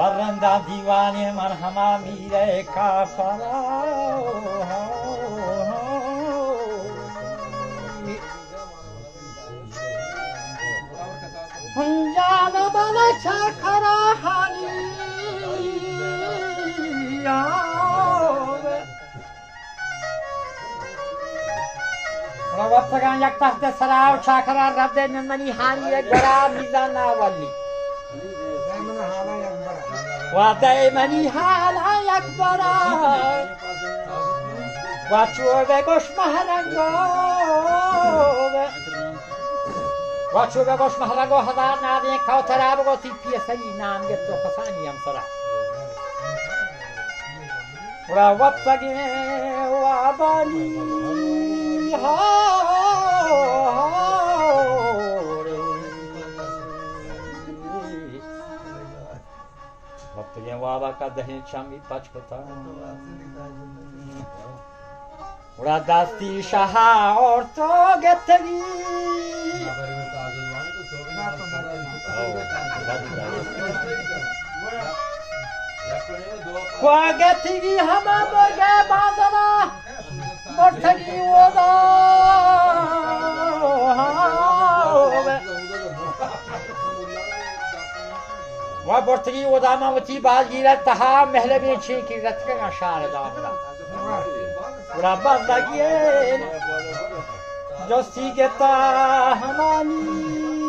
वरंदा दीवाने मरहमा मीरे का फरा जान बना चखरा हानी Rawatsagan yaktas de sarav chakra radde nani hani gara mizana wali. ودائمنی حالا یک برا و چوبه گوش مهرنگو هزار نادین کوتره بگوتی پیسهی نام گفتو خسانی هم سرا rawatsagan و بانی Vaptagyan wava ka dahin chami pachpata Radasti shaha orto gettagi Quageti Hamamoga Bandana Mortagi Wada Wabortagi Wadama Wati Bagira Taha Mehlebin Chinki Ratka Sharada Rabazagien Josti Geta Hamani